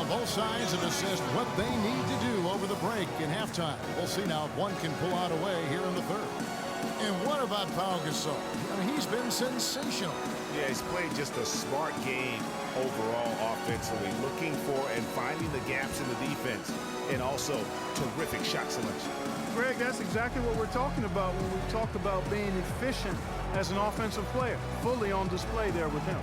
Both sides have assessed what they need to do over the break in halftime. We'll see now if one can pull out away here in the third. And what about Pau Gasol? I mean, he's been sensational. Yeah, he's played just a smart game overall offensively, looking for and finding the gaps in the defense, and also terrific shot selection. Greg, that's exactly what we're talking about when we talk about being efficient as an offensive player. Fully on display there with him.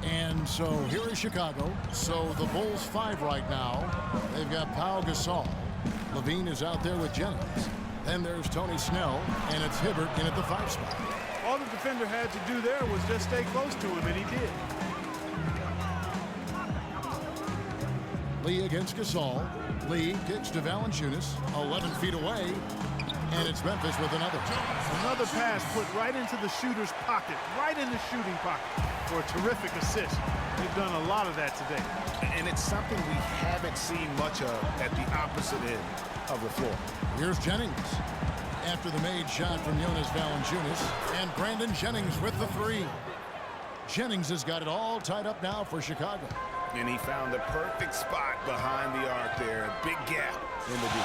And so here is Chicago. So the Bulls 5 right now. They've got Pau Gasol. Levine is out there with Jennings. Then there's Tony Snell, and it's Hibbert in at the 5 spot. All the defender had to do there was just stay close to him, and he did. Lee against Gasol. Lee kicks to Valanciunas, 11 feet away, and it's Memphis with another. Another pass put right into the shooter's pocket, right in the shooting pocket for a terrific assist. They've done a lot of that today. And it's something we haven't seen much of at the opposite end of the floor. Here's Jennings after the made shot from Jonas Valanciunas, and Brandon Jennings with the 3. Jennings has got it all tied up now for Chicago. And he found the perfect spot behind the arc there. A big gap in the deep.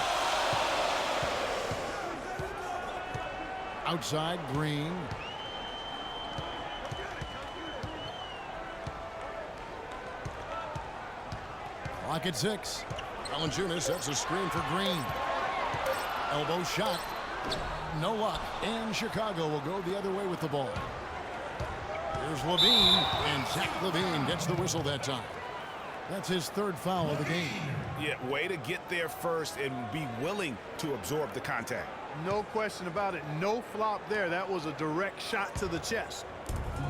Outside, Green. Clock at 6. Valanciunas sets a screen for Green. Elbow shot. No luck. And Chicago will go the other way with the ball. Here's Levine. And Zach Levine gets the whistle that time. That's his 3rd foul of the game. Yeah, way to get there first and be willing to absorb the contact. No question about it. No flop there. That was a direct shot to the chest.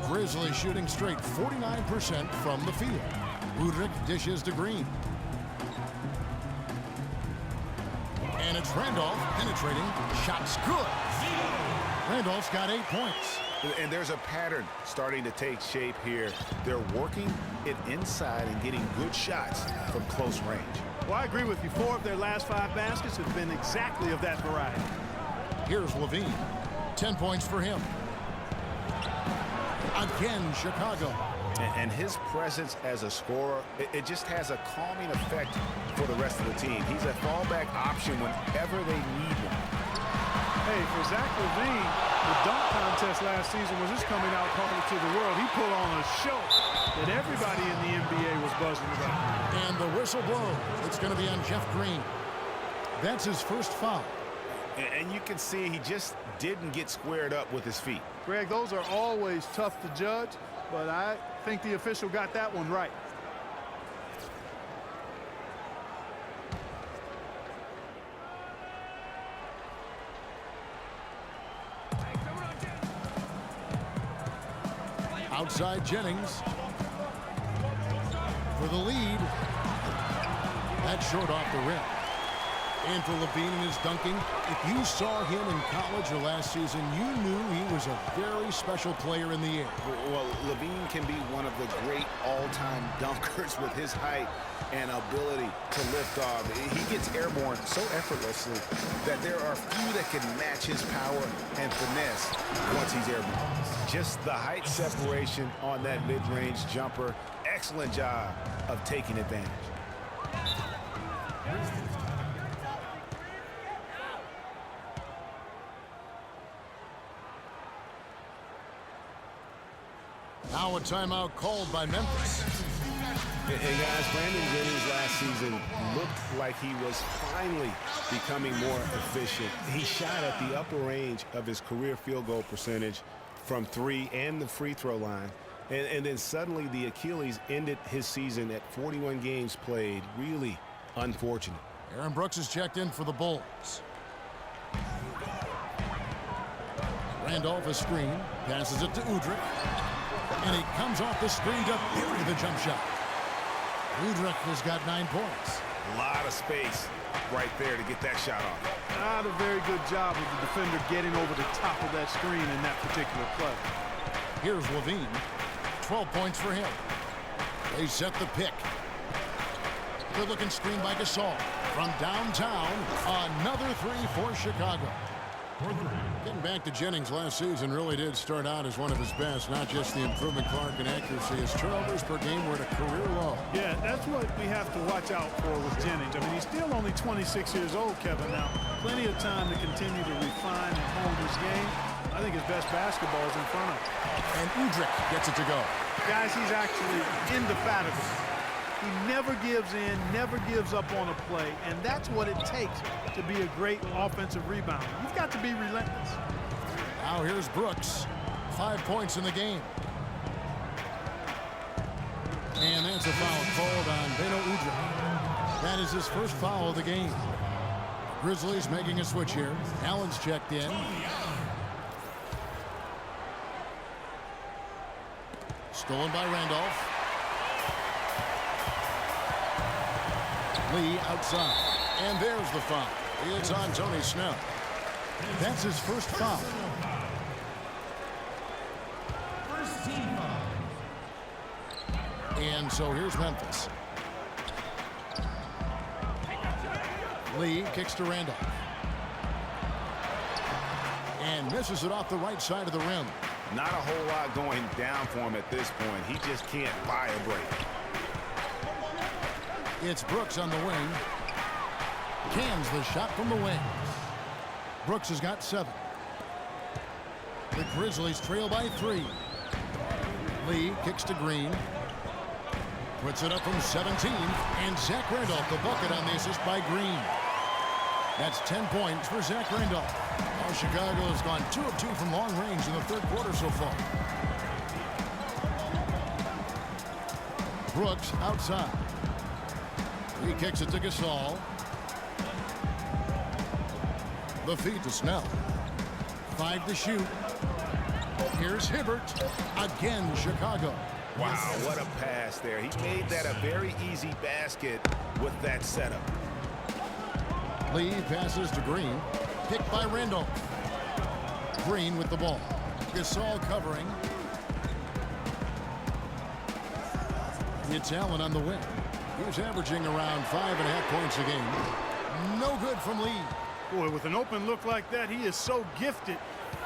Grizzlies shooting straight 49% from the field. Udrich dishes to Green. And it's Randolph penetrating. Shots good. Randolph's got 8 points. And there's a pattern starting to take shape here. They're working it inside and getting good shots from close range. Well, I agree with you. 4 of their last 5 baskets have been exactly of that variety. Here's Levine. 10 points for him. Again, Chicago. And his presence as a scorer, it just has a calming effect for the rest of the team. He's a fallback option whenever they need one. Hey, for Zach Levine, the dunk contest last season was just coming out public to the world. He put on a show that everybody in the NBA was buzzing about. And the whistle blows. It's going to be on Jeff Green. That's his 1st foul. And you can see he just didn't get squared up with his feet. Greg, those are always tough to judge, but I think the official got that one right. Outside Jennings for the lead. That's short off the rim. And for Levine in his dunking, if you saw him in college or last season, you knew he was a very special player in the air. Well, Levine can be one of the great all-time dunkers with his height and ability to lift off. He gets airborne so effortlessly that there are few that can match his power and finesse once he's airborne. Just the height separation on that mid-range jumper. Excellent job of taking advantage. Now a timeout called by Memphis. Hey guys, Brandon Jennings last season looked like he was finally becoming more efficient. He shot at the upper range of his career field goal percentage from 3 and the free throw line. And then suddenly the Achilles ended his season at 41 games played. Really unfortunate. Aaron Brooks is checked in for the Bulls. Randolph is screen, passes it to Udrich. And he comes off the screen to bury the jump shot. Udrich has got 9 points. A lot of space right there to get that shot off. Not a very good job of the defender getting over the top of that screen in that particular play. Here's Levine. 12 points for him. They set the pick. Good-looking screen by Gasol. From downtown, another three for Chicago. Getting back to Jennings last season really did start out as one of his best. Not just the improvement, Clark, in accuracy. His turnovers per game were at a career low. Yeah, that's what we have to watch out for with Jennings. I mean, he's still only 26 years old, Kevin. Now, plenty of time to continue to refine and hone his game. I think his best basketball is in front of him. And Udrih gets it to go. Guys, he's actually indefatigable. He never gives in, never gives up on a play, and that's what it takes to be a great offensive rebounder. You've got to be relentless. Now here's Brooks. 5 points in the game. And that's a foul called on Beno Udrih. That is his first foul of the game. Grizzlies making a switch here. Allen's checked in. Stolen by Randolph. Lee outside. And there's the foul. It's on Tony Snell. That's his first foul. First team foul. And so here's Memphis. Lee kicks to Randolph. And misses it off the right side of the rim. Not a whole lot going down for him at this point. He just can't buy a break. It's Brooks on the wing. Cans the shot from the wing. Brooks has got 7. The Grizzlies trail by 3. Lee kicks to Green. Puts it up from 17. And Zach Randolph, the bucket on the assist by Green. That's 10 points for Zach Randolph. Now Chicago has gone 2 of 2 from long range in the third quarter so far. Brooks outside. He kicks it to Gasol. The feed to Snell. 5 to shoot. Here's Hibbert. Again, Chicago. Wow, what a pass there. He made that a very easy basket with that setup. Lee passes to Green. Picked by Randolph. Green with the ball. Gasol covering. It's Allen on the wing. He's averaging around 5.5 points a game. No good from Lee. Boy, with an open look like that, he is so gifted.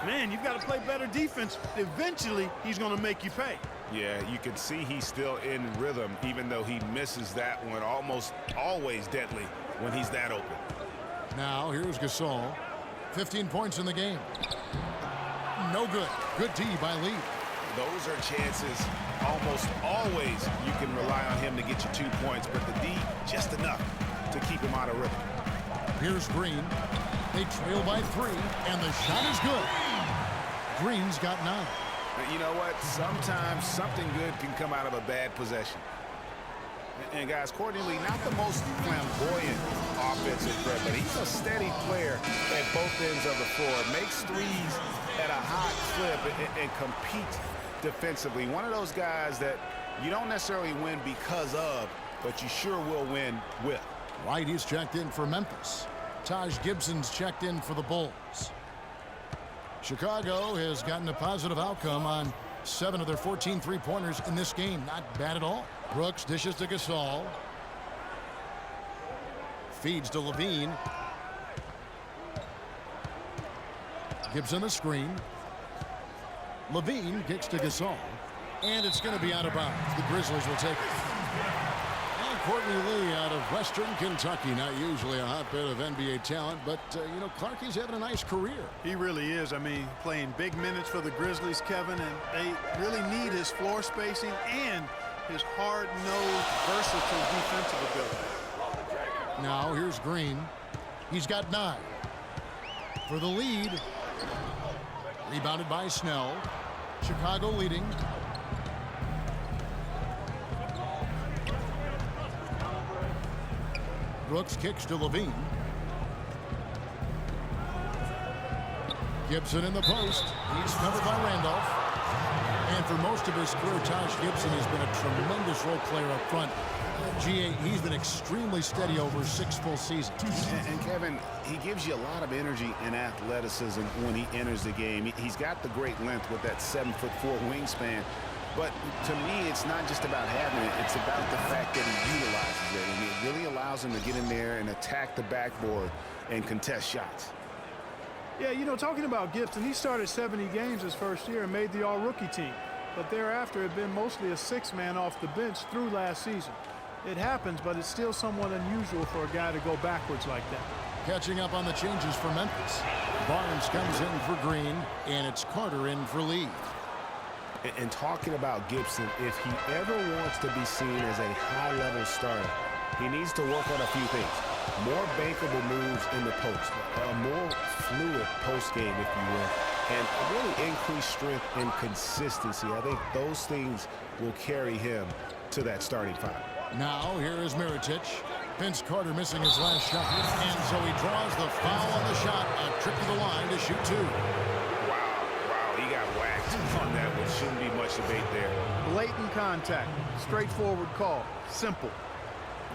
Man, you've got to play better defense. Eventually, he's going to make you pay. Yeah, you can see he's still in rhythm, even though he misses that one almost always deadly when he's that open. Now, here's Gasol. 15 points in the game. No good. Good D by Lee. Those are chances almost always you can rely on him to get you 2 points, but the D just enough to keep him out of rhythm. Here's Green. They trail by 3, and the shot is good. Green's got 9. You know what? Sometimes something good can come out of a bad possession. And guys, Courtney Lee, not the most flamboyant offensive threat, but he's a steady player at both ends of the floor. Makes threes at a high clip and competes defensively. One of those guys that you don't necessarily win because of, but you sure will win with. White, he's checked in for Memphis. Taj Gibson's checked in for the Bulls. Chicago has gotten a positive outcome on 7 of their 14 three-pointers in this game. Not bad at all. Brooks dishes to Gasol. Feeds to Levine. Gibson the screen. Levine kicks to Gasol. And it's going to be out of bounds. The Grizzlies will take it. And Courtney Lee out of Western Kentucky. Not usually a hotbed of NBA talent, but, you know, Clark, he's having a nice career. He really is. I mean, playing big minutes for the Grizzlies, Kevin, and they really need his floor spacing and his hard-nosed, versatile defensive ability. Now here's Green. He's got 9. For the lead. Rebounded by Snell. Chicago leading. Brooks kicks to Levine. Gibson in the post. He's covered by Randolph. And for most of his career, Taj Gibson has been a tremendous role player up front. GA, he's been extremely steady over 6 full seasons. And Kevin, he gives you a lot of energy and athleticism when he enters the game. He's got the great length with that 7'4" wingspan. But to me, it's not just about having it. It's about the fact that he utilizes it. And it really allows him to get in there and attack the backboard and contest shots. Yeah, you know, talking about Gibson, he started 70 games his first year and made the all-rookie team. But thereafter, had been mostly a six-man off the bench through last season. It happens, but it's still somewhat unusual for a guy to go backwards like that. Catching up on the changes for Memphis. Barnes comes in for Green, and it's Carter in for Lee. And talking about Gibson, if he ever wants to be seen as a high-level starter, he needs to work on a few things. More bankable moves in the post, a more fluid post game, if you will, and really increased strength and consistency. I think those things will carry him to that starting five. Now, here is Mirotic. Vince Carter missing his last shot, and so he draws the foul on the shot. A trip to the line to shoot two. Wow, he got whacked on that one. Shouldn't be much debate there. Blatant contact, straightforward call, simple.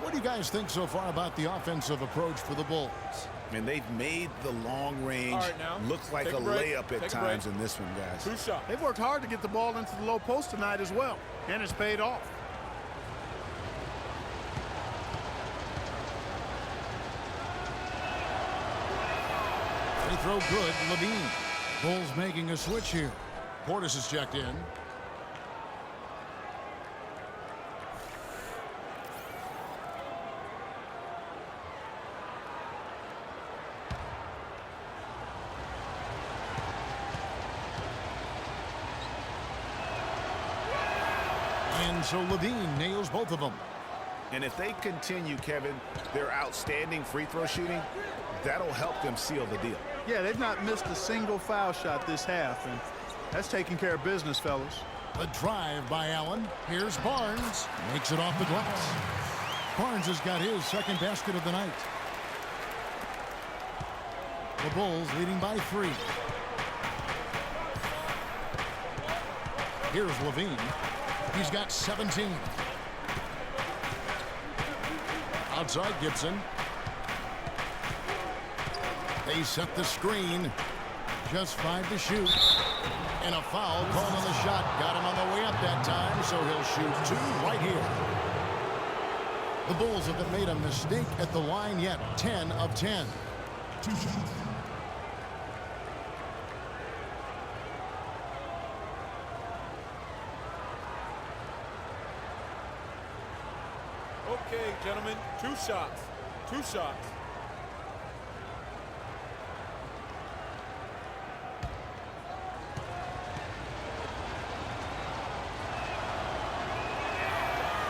What do you guys think so far about the offensive approach for the Bulls? And they've made the long range look like a layup at times in this one, guys. Two shots. They've worked hard to get the ball into the low post tonight as well, and it's paid off. Free throw good, Levine. Bulls making a switch here. Portis is checked in. And so Levine nails both of them. And if they continue, Kevin, their outstanding free throw shooting, that'll help them seal the deal. Yeah, they've not missed a single foul shot this half, and that's taking care of business, fellas. A drive by Allen. Here's Barnes. Makes it off the glass. Barnes has got his second basket of the night. The Bulls leading by 3. Here's Levine. He's got 17. Outside Gibson. They set the screen. Just 5 to shoot. And a foul called on the shot. Got him on the way up that time, so he'll shoot 2 right here. The Bulls haven't made a mistake at the line yet. 10 of 10. 2 shots. Okay, gentlemen, 2 shots. 2 shots.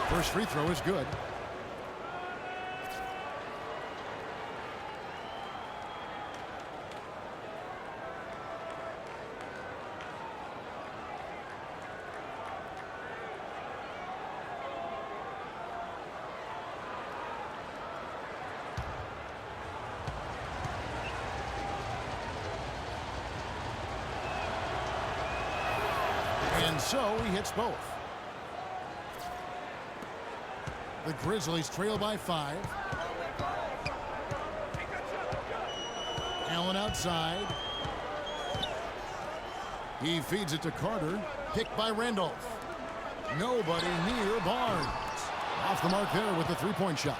First free throw is good. And so he hits both. The Grizzlies trail by 5. Allen outside. He feeds it to Carter. Picked by Randolph. Nobody near Barnes. Off the mark there with the three-point shot.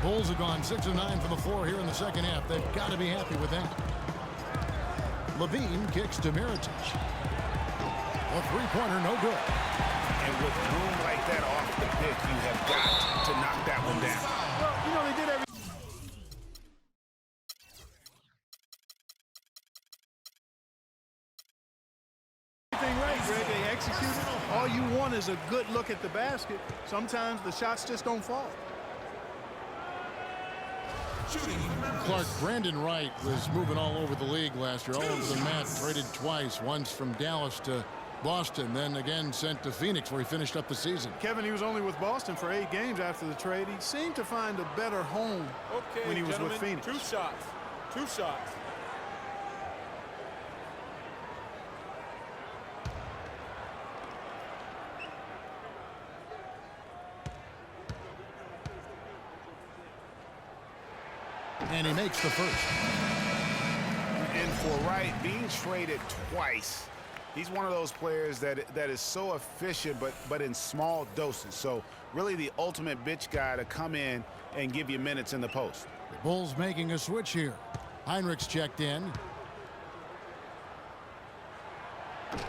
Bulls have gone 6 of 9 from the floor here in the second half. They've got to be happy with that. Levine kicks to Mirotic. A three-pointer, no good. And with room like that off the pick, you have got to knock that one down. Well, you know, they did everything right, Greg. They executed. All you want is a good look at the basket. Sometimes the shots just don't fall. Clark, Brandon Wright was moving all over the league last year, all over the mat, traded twice, once from Dallas to Boston, then again sent to Phoenix where he finished up the season. Kevin, he was only with Boston for 8 games after the trade. He seemed to find a better home when he was with Phoenix. 2 shots. 2 shots. And he makes the first. And for Wright, being traded twice He's one of those players that is so efficient, but in small doses. So really the ultimate bitch guy to come in and give you minutes in the post. The Bulls making a switch here. Heinrich's checked in.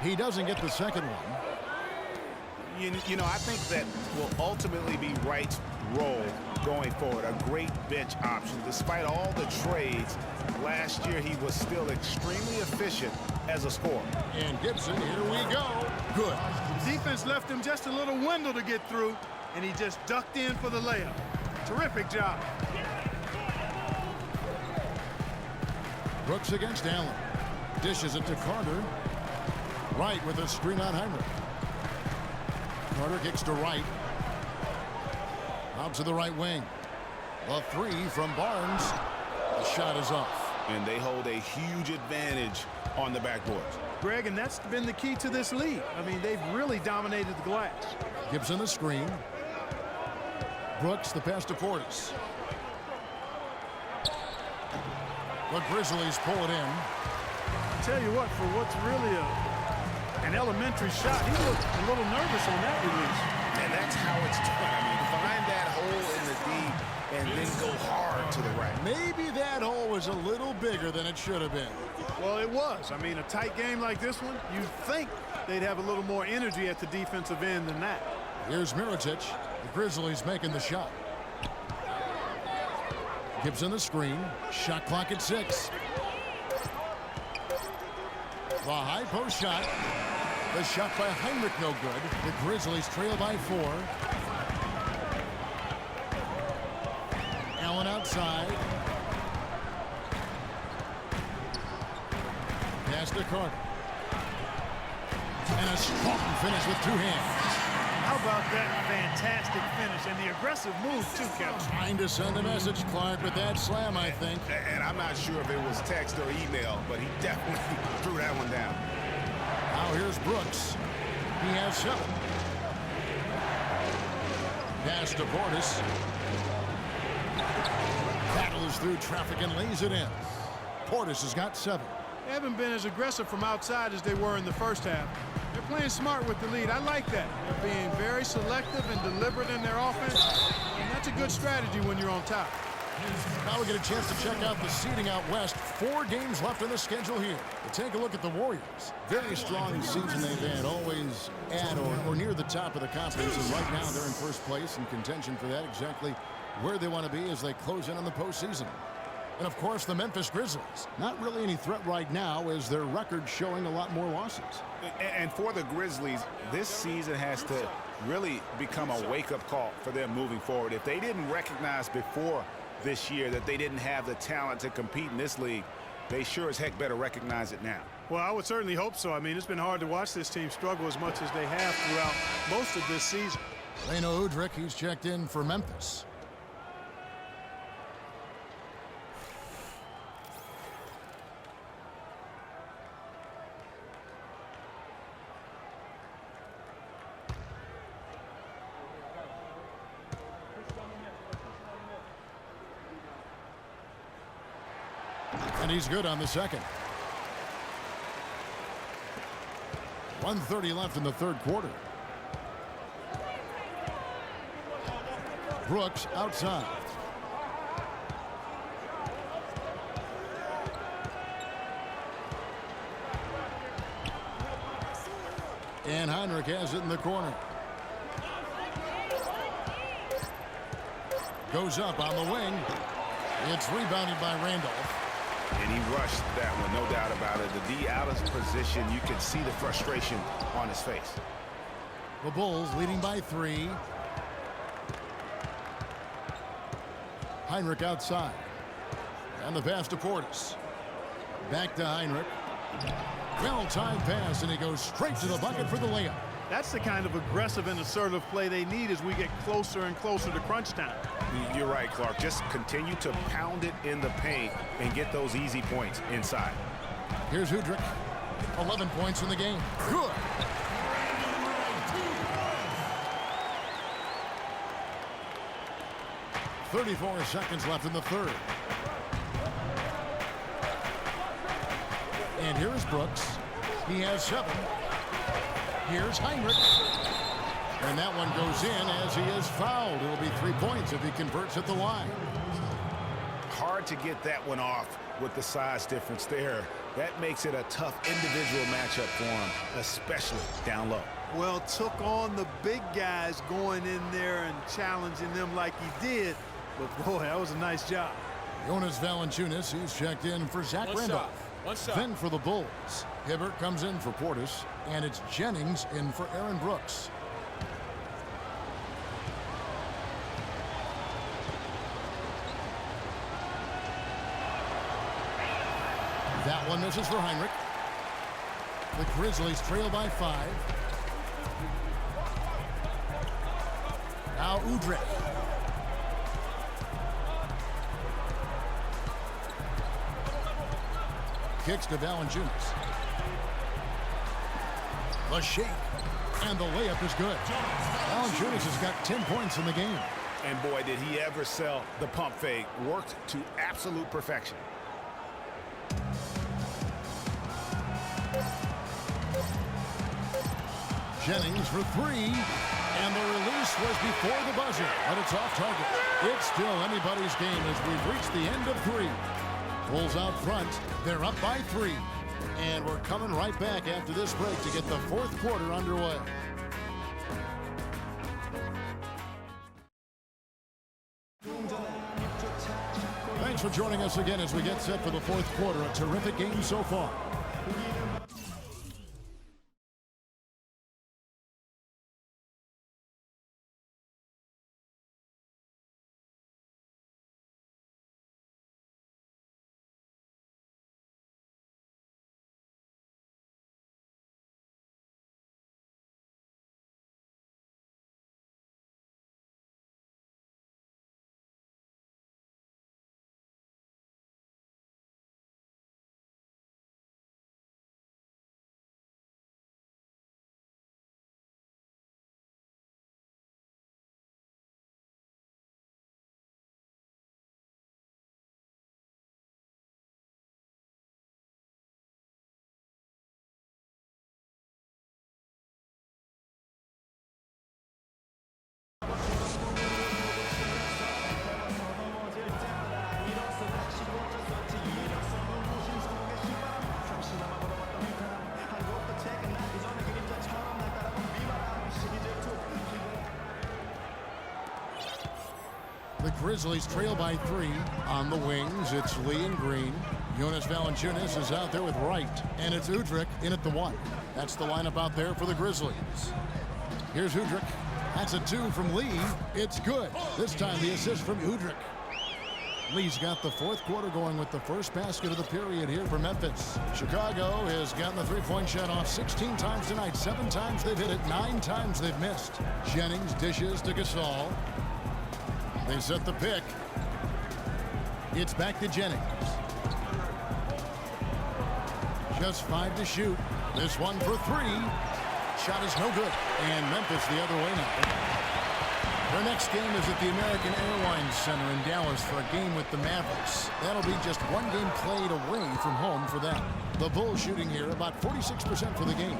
He doesn't get the second one. You know, I think that will ultimately be Wright's role going forward. A great bench option. Despite all the trades, last year he was still extremely efficient as a scorer. And Gibson, here we go. Good. The defense left him just a little window to get through, and he just ducked in for the layup. Terrific job. Brooks against Allen. Dishes it to Carter. Wright with a screen on Heinrich. Carter kicks to Wright. Out to the right wing. The three from Barnes. The shot is off. And they hold a huge advantage on the backboards. Greg, and that's been the key to this lead. I mean, they've really dominated the glass. Gibson the screen. Brooks the pass to Portis. The Grizzlies pull it in. I tell you what, for what's really an elementary shot, he looked a little nervous on that release. And that's how it's done. I mean, find that hole in the D and then go hard to the right. Maybe that hole was a little bigger than it should have been. Well, it was. I mean, a tight game like this one, you'd think they'd have a little more energy at the defensive end than that. Here's Mirotic. The Grizzlies making the shot. Gibson the screen. Shot clock at 6. The high post shot. The shot by Heinrich no good. The Grizzlies trail by 4. Allen outside. Pass to Carter. And a strong finish with 2 hands. How about that fantastic finish and the aggressive move too, Kevin? Trying to send a message, Clark, with that slam, I think. And I'm not sure if it was text or email, but he definitely threw that one down. Now here's Brooks. He has 7. Pass to Portis. Battles through traffic and lays it in. Portis has got 7. They haven't been as aggressive from outside as they were in the first half. They're playing smart with the lead. I like that. They're being very selective and deliberate in their offense, and that's a good strategy when you're on top. Now we get a chance to check out the seeding out west. 4 games left on the schedule here. We'll take a look at the Warriors. Very strong season they've had, always at or near the top of the conference, and right now they're in first place in contention for that, exactly where they want to be as they close in on the postseason. And of course the Memphis Grizzlies. Not really any threat right now as their record showing a lot more losses. And for the Grizzlies, this season has to really become a wake-up call for them moving forward. If they didn't recognize before this year that they didn't have the talent to compete in this league, they sure as heck better recognize it now. Well, I would certainly hope so. I mean, it's been hard to watch this team struggle as much as they have throughout most of this season. Leno Udrich, he's checked in for Memphis. And he's good on the second. 1:30 left in the third quarter. Brooks outside. And Heinrich has it in the corner. Goes up on the wing. It's rebounded by Randolph. And he rushed that one, no doubt about it. The D out of position, you can see the frustration on his face. The Bulls leading by 3. Heinrich outside. And the pass to Portis. Back to Heinrich. Well-timed pass, and he goes straight to the bucket for the layup. That's the kind of aggressive and assertive play they need as we get closer and closer to crunch time. You're right, Clark. Just continue to pound it in the paint and get those easy points inside. Here's Udrich. 11 points in the game. Good. .34 seconds left in the third. And here's Brooks. He has 7. Here's Heinrich. And that one goes in as he is fouled. It'll be 3 points if he converts at the line. Hard to get that one off with the size difference there. That makes it a tough individual matchup for him, especially down low. Well, took on the big guys going in there and challenging them like he did. But, boy, that was a nice job. Jonas Valanciunas, he's checked in for Zach Randolph. One shot. Then for the Bulls, Hibbert comes in for Portis, and it's Jennings in for Aaron Brooks. That one misses for Heinrich. The Grizzlies trail by 5. Now Udrih. Kicks to Valanciunas. The shake. And the layup is good. Valanciunas has got 10 points in the game. And boy, did he ever sell the pump fake. Worked to absolute perfection. Jennings for 3. And the release was before the buzzer, but it's off target. It's still anybody's game as we've reached the end of 3. Bulls out front. They're up by 3. And we're coming right back after this break to get the 4th quarter underway. Thanks for joining us again as we get set for the 4th quarter. A terrific game so far. The Grizzlies trail by 3. On the wings, it's Lee and Green. Jonas Valanciunas is out there with Wright. And it's Udrih in at the 1. That's the lineup out there for the Grizzlies. Here's Udrih. That's a 2 from Lee. It's good. This time the assist from Udrih. Lee's got the 4th quarter going with the first basket of the period here for Memphis. Chicago has gotten the three-point shot off 16 times tonight. 7 times they've hit it. 9 times they've missed. Jennings dishes to Gasol. They set the pick. It's back to Jennings. Just 5 to shoot. This one for 3. Shot is no good. And Memphis the other way now. Their next game is at the American Airlines Center in Dallas for a game with the Mavericks. That'll be just 1 game played away from home for them. The Bulls shooting here about 46% for the game.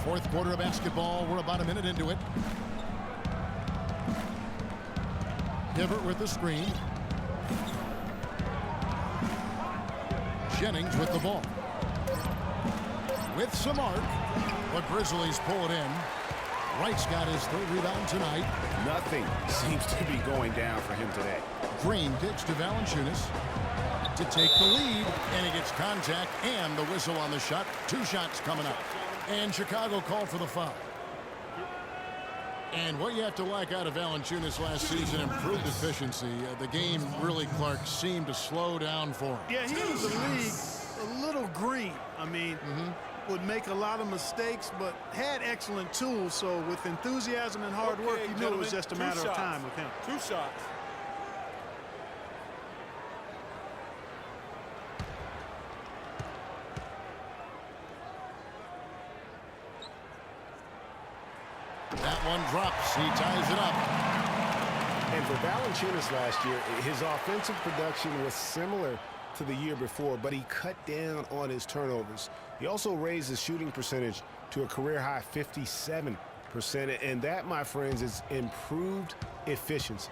4th quarter of basketball. We're about a minute into it. Hibbert with the screen. Jennings with the ball. With some arc. The Grizzlies pull it in. Wright's got his 3rd rebound tonight. Nothing seems to be going down for him today. Green kicks to Valanciunas to take the lead. And he gets contact and the whistle on the shot. 2 shots coming up. And Chicago called for the foul. And what you have to like out of Valanciunas last season, improved efficiency. The game really, Clark, seemed to slow down for him. Yeah, he was the league a little green. I mean, would make a lot of mistakes, but had excellent tools. So with enthusiasm and hard work, you knew it was just a matter of time with him. 2 shots. That one drops. He ties it up. And for Valanciunas last year, his offensive production was similar to the year before, but he cut down on his turnovers. He also raised his shooting percentage to a career-high 57%, and that, my friends, is improved efficiency.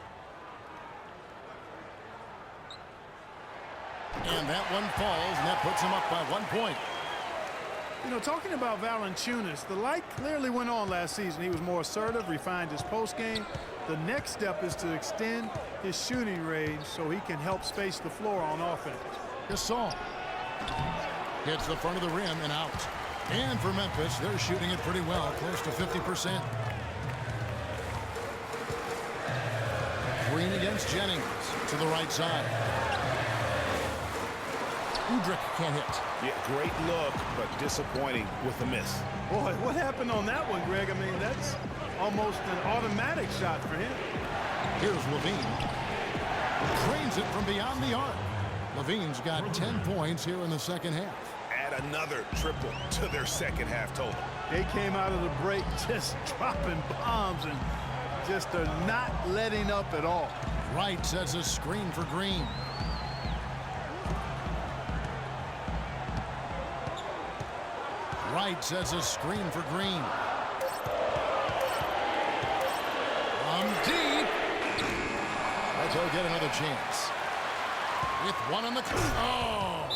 And that one falls, and that puts him up by 1 point. You know, talking about Valanciunas, the light clearly went on last season. He was more assertive, refined his post game. The next step is to extend his shooting range so he can help space the floor on offense. Gasol hits the front of the rim and out. And for Memphis, they're shooting it pretty well, close to 50%. Green against Jennings to the right side. Udrich can't hit. Yeah, great look, but disappointing with the miss. Boy, what happened on that one, Greg? I mean, that's almost an automatic shot for him. Here's Levine. Trains it from beyond the arc. Levine's got 10 points here in the second half. Add another triple to their second half total. They came out of the break just dropping bombs and just are not letting up at all. Wright sets a screen for Green. Wright sets a screen for Green. From deep. Let's go get another chance. With one on the... Oh!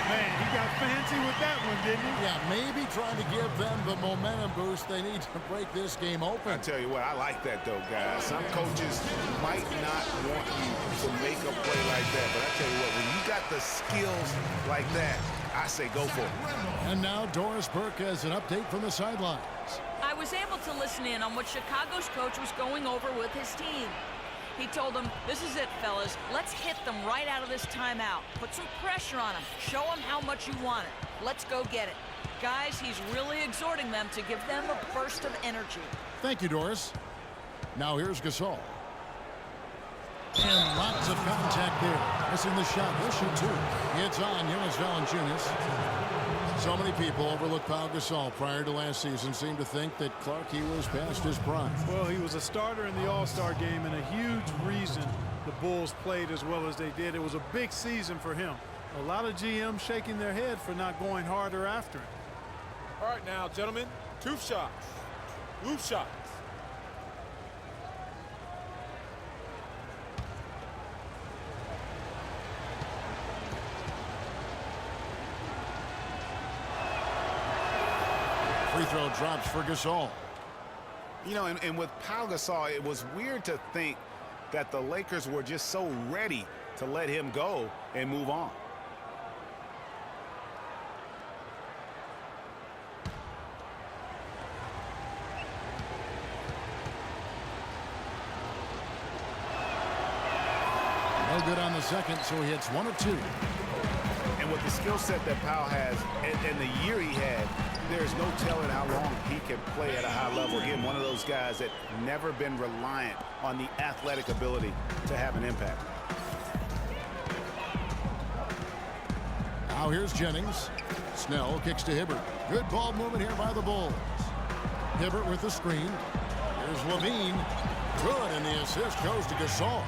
Man, he got fancy with that one, didn't he? Yeah, maybe trying to give them the momentum boost they need to break this game open. I tell you what, I like that, though, guys. Some coaches might not want you to make a play like that, but I tell you what, when you got the skills like that, I say go for it. And now Doris Burke has an update from the sidelines. I was able to listen in on what Chicago's coach was going over with his team. He told them, this is it, fellas. Let's hit them right out of this timeout. Put some pressure on them. Show them how much you want it. Let's go get it. Guys, he's really exhorting them to give them a burst of energy. Thank you, Doris. Now here's Gasol. And lots of contact there. Missing the shot. He'll shoot two. It's on Jonas Valanciunas. So many people overlook Pau Gasol prior to last season. Seemed to think that Clarkey was past his prime. Well, he was a starter in the All-Star game and a huge reason the Bulls played as well as they did. It was a big season for him. A lot of GMs shaking their head for not going harder after him. All right now, gentlemen, 2 shots. 2 shots. Free throw drops for Gasol. You know, and with Pau Gasol, it was weird to think that the Lakers were just so ready to let him go and move on. No good on the second, so he hits 1 of 2. And with the skill set that Pau has and the year he had, there's no telling how long he can play at a high level. Again, one of those guys that never been reliant on the athletic ability to have an impact. Now here's Jennings. Snell kicks to Hibbert. Good ball movement here by the Bulls. Hibbert with the screen. Here's Levine. Good, and the assist goes to Gasol.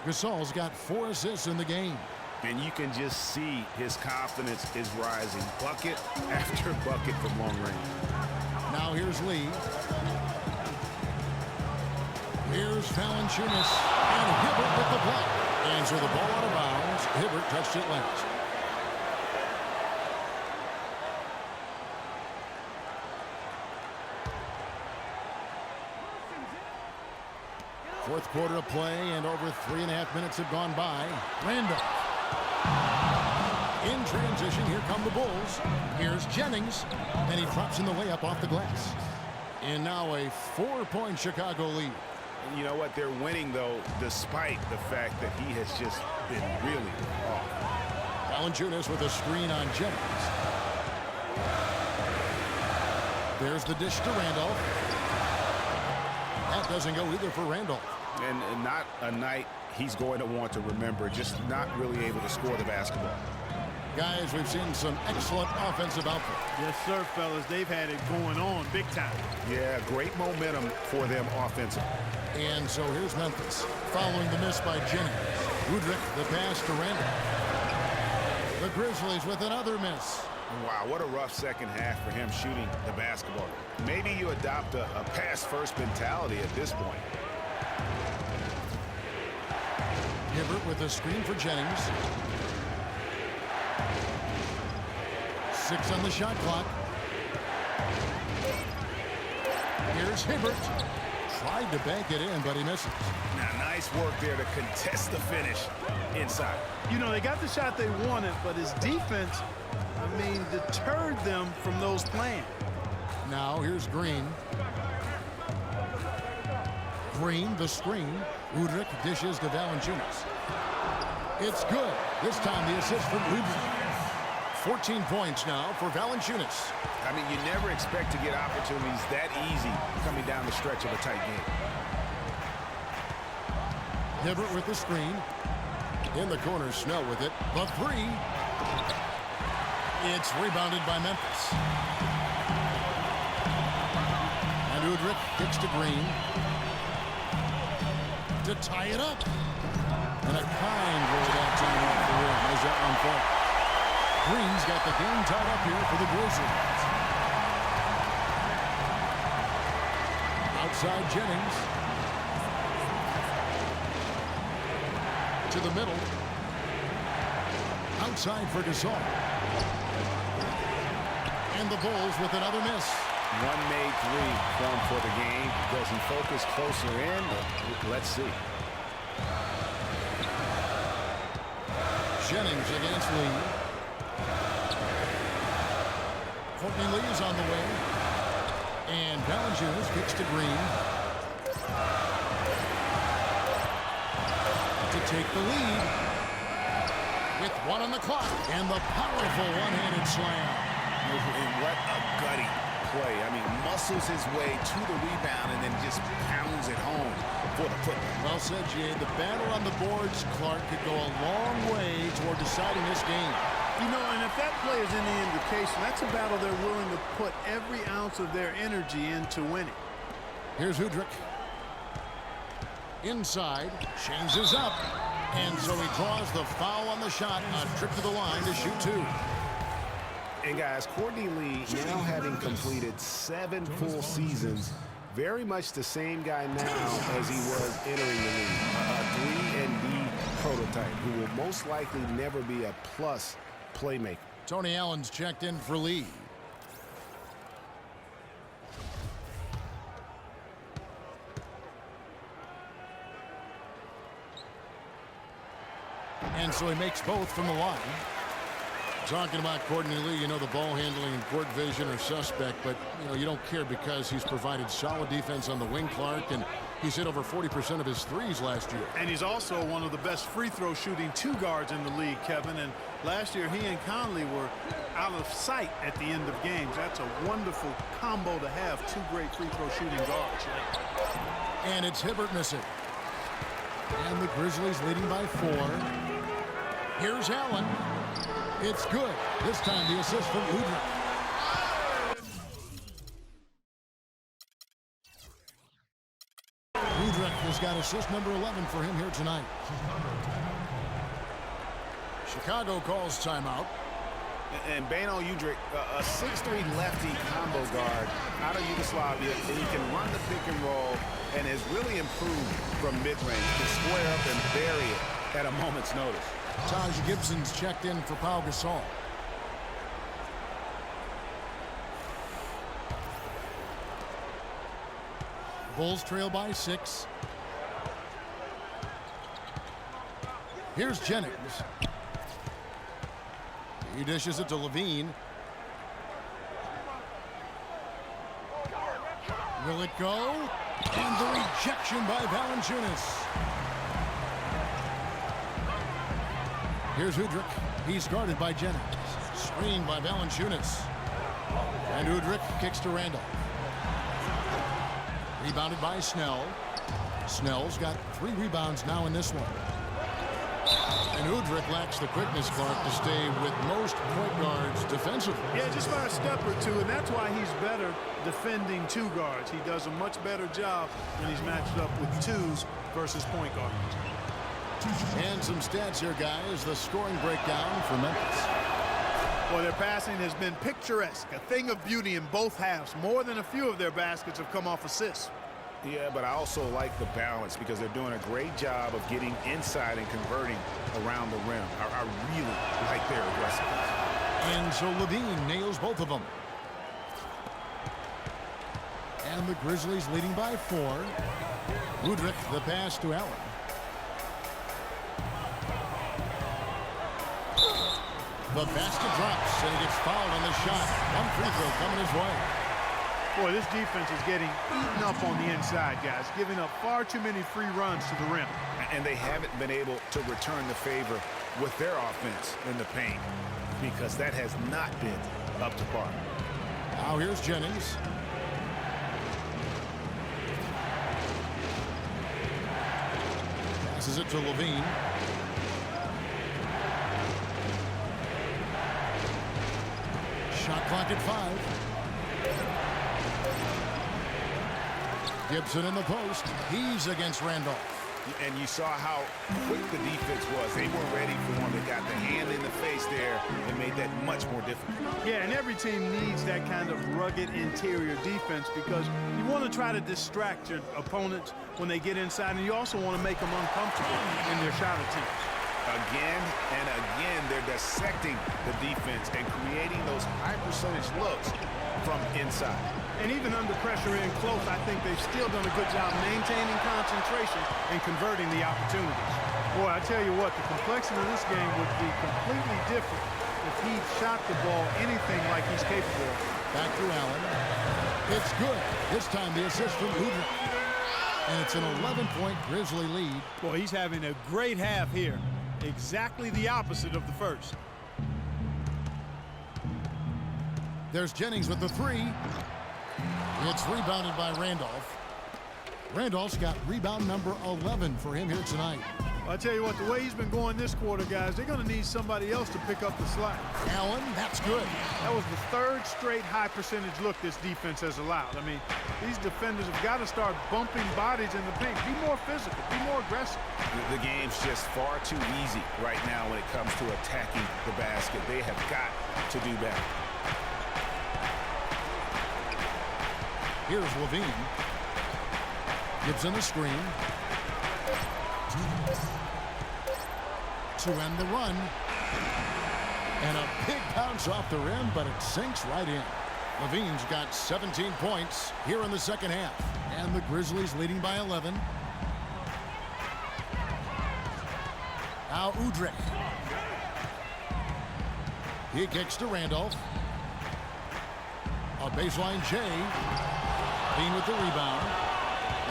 Gasol's got 4 assists in the game. And you can just see his confidence is rising. Bucket after bucket from long range. Now here's Lee. Here's Valanciunas. And Hibbert with the block. And so the ball out of bounds. Hibbert touched it last. Fourth quarter of play, and over 3.5 minutes have gone by. Randolph. In transition, here come the Bulls. Here's Jennings, and he drops in the layup off the glass. And now a 4-point Chicago lead. You know what? They're winning, though, despite the fact that he has just been really off. Valanciunas with a screen on Jennings. There's the dish to Randolph. That doesn't go either for Randolph. And not a night he's going to want to remember, just not really able to score the basketball. Guys, we've seen some excellent offensive output. Yes, sir, fellas. They've had it going on big time. Yeah, great momentum for them offensively. And so here's Memphis, following the miss by Jennings. Udrich, the pass to Randolph. The Grizzlies with another miss. Wow, what a rough second half for him shooting the basketball. Maybe you adopt a pass-first mentality at this point. Hibbert with a screen for Jennings. 6 on the shot clock. Here's Hibbert. Tried to bank it in, but he misses. Now, nice work there to contest the finish inside. You know, they got the shot they wanted, but his defense, deterred them from those plans. Now here's Green. Green, the screen. Udrich dishes to Valanciunas. It's good. This time the assist from Udrich. 14 points now for Valanciunas. You never expect to get opportunities that easy coming down the stretch of a tight game. Hibbert with the screen. In the corner, Snell with it. The three. It's rebounded by Memphis. And Udrich kicks to Green. To tie it up. And a kind roll that time off the rim as that one falls. Green's got the game tied up here for the Grizzlies. Outside Jennings. To the middle. Outside for Gasol. And the Bulls with another miss. One made three formed for the game. Does he focus closer in? Let's see. Jennings against Lee. Courtney Lee is on the way. And Valanciunas kicks to Green. To take the lead. With 1 on the clock. And the powerful one-handed slam. And what a gutty play. Muscles his way to the rebound and then just pounds it home for the football. Well said, Jay. The battle on the boards, Clark, could go a long way toward deciding this game. And if that play is any indication, that's a battle they're willing to put every ounce of their energy into winning. Here's Udrich. Inside. Changes up. And so he draws the foul on the shot. A trip to the line to shoot 2. And guys, Courtney Lee, now having completed 7 full seasons, very much the same guy now as he was entering the league. A 3-and-D prototype who will most likely never be a plus playmaker. Tony Allen's checked in for Lee. And so he makes both from the line. Talking about Courtney Lee, the ball handling and court vision are suspect, but you don't care because he's provided solid defense on the wing, Clark, and he's hit over 40% of his threes last year. And he's also one of the best free throw shooting 2 guards in the league, Kevin. And last year he and Conley were out of sight at the end of games. That's a wonderful combo to have, 2 great free throw shooting guards. And it's Hibbert missing. And the Grizzlies leading by 4. Here's Allen. It's good. This time the assist from Udrich. Udrich has got assist number 11 for him here tonight. Chicago calls timeout. And Bano Udrich, a 6'3" lefty combo guard out of Yugoslavia, and he can run the pick and roll and has really improved from mid-range. He can square up and bury it at a moment's notice. Taj Gibson's checked in for Pau Gasol. Bulls trail by 6. Here's Jennings. He dishes it to Levine. Will it go? And the rejection by Valanciunas. Here's Udrich. He's guarded by Jennings. Screened by Valanciunas. And Udrich kicks to Randall. Rebounded by Snell. Snell's got 3 rebounds now in this one. And Udrich lacks the quickness, Clark, to stay with most point guards defensively. Yeah, just by a step or 2, and that's why he's better defending 2 guards. He does a much better job when he's matched up with 2s versus point guards. And some stats here, guys. The scoring breakdown for Memphis. Well, their passing has been picturesque, a thing of beauty in both halves. More than a few of their baskets have come off assists. Yeah, but I also like the balance because they're doing a great job of getting inside and converting around the rim. I really like their aggressiveness. And so Levine nails both of them. And the Grizzlies leading by 4. Udrich, the pass to Allen. The basket drops, and he gets fouled on the shot. One free throw coming his way. Boy, this defense is getting eaten up on the inside, guys, giving up far too many free runs to the rim. And they haven't been able to return the favor with their offense in the paint because that has not been up to par. Now here's Jennings. Passes it to Levine. Shot clock at 5. Gibson in the post. He's against Randolph. And you saw how quick the defense was. They were ready for him. They got the hand in the face there and made that much more difficult. Yeah, and every team needs that kind of rugged interior defense because you want to try to distract your opponents when they get inside, and you also want to make them uncomfortable in their shot attempts. Again and again, they're dissecting the defense and creating those high percentage looks from inside. And even under pressure in close, I think they've still done a good job maintaining concentration and converting the opportunities. Boy, I tell you what, the complexity of this game would be completely different if he shot the ball anything like he's capable of. Back to Allen. It's good. This time the assist from Udrich. And it's an 11-point Grizzly lead. Boy, he's having a great half here. Exactly the opposite of the first. There's Jennings with the 3. It's rebounded by Randolph. Randolph's got rebound number 11 for him here tonight. I tell you what, the way he's been going this quarter, guys, they're going to need somebody else to pick up the slack. Allen, that's good. That was the 3rd straight high percentage look this defense has allowed. I mean, these defenders have got to start bumping bodies in the paint. Be more physical, be more aggressive. The game's just far too easy right now when it comes to attacking the basket. They have got to do better. Here's Levine. Gibson the screen. To end the run. And a big bounce off the rim, but it sinks right in. Levine's got 17 points here in the second half. And the Grizzlies leading by 11. Now Udrich. He kicks to Randolph. A baseline J. Levine with the rebound.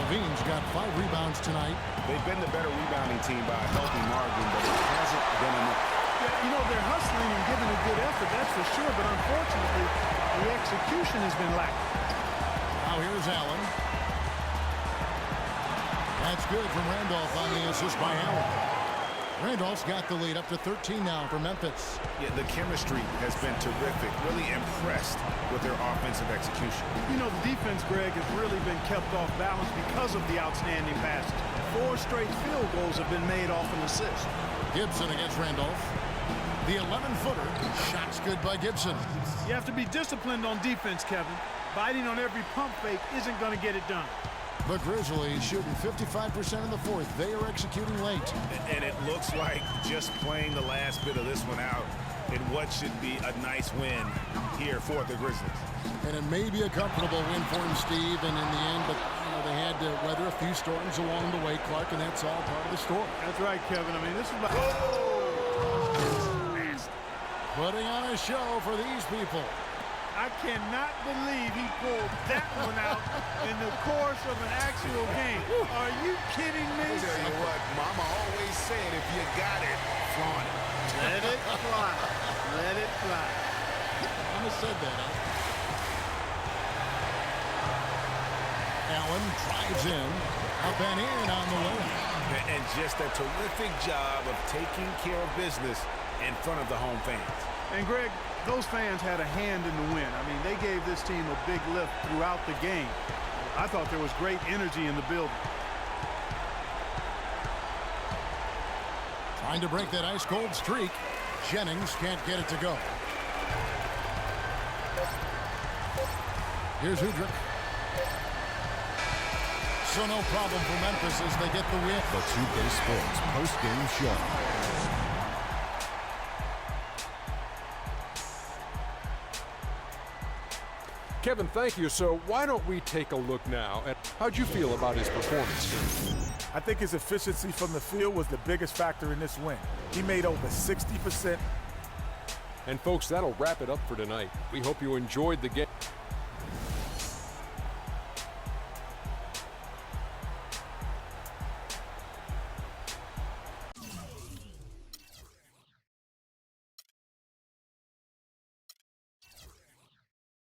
Levine's got 5 rebounds tonight. They've been the better rebounding team by a healthy margin, but it hasn't been enough. Yeah, you know, they're hustling and giving a good effort, that's for sure, but unfortunately, the execution has been lacking. Now here's Allen. That's good from Randolph on the assist by Allen. Randolph's got the lead up to 13 now for Memphis. Yeah, the chemistry has been terrific. Really impressed with their offensive execution. You know, the defense, Greg, has really been kept off balance because of the outstanding passes. 4 straight field goals have been made off an assist. Gibson against Randolph. The 11-footer. Shot's good by Gibson. You have to be disciplined on defense, Kevin. Biting on every pump fake isn't going to get it done. The Grizzlies shooting 55% in the 4th. They are executing late. And it looks like just playing the last bit of this one out in what should be a nice win here for the Grizzlies. And it may be a comfortable win for him, Steve, and in the end, but you know, they had to weather a few storms along the way, Clark, and that's all part of the story. That's right, Kevin. I mean, this is about... Putting on a show for these people. I cannot believe he pulled that one out in the course of an actual game. Are you kidding me? I tell you what, Mama always said, if you got it, flaunt it. Let it fly. Let it fly. Mama said that, huh? Allen drives in, up and in on the way. And just a terrific job of taking care of business in front of the home fans. And, Greg, those fans had a hand in the win. I mean, they gave this team a big lift throughout the game. I thought there was great energy in the building. Trying to break that ice-cold streak. Jennings can't get it to go. Here's Udrich. So no problem for Memphis as they get the win. The 2K Sports post-game show. Kevin, thank you. So why don't we take a look now at how'd you feel about his performance? I think his efficiency from the field was the biggest factor in this win. He made over 60%. And folks, that'll wrap it up for tonight. We hope you enjoyed the game.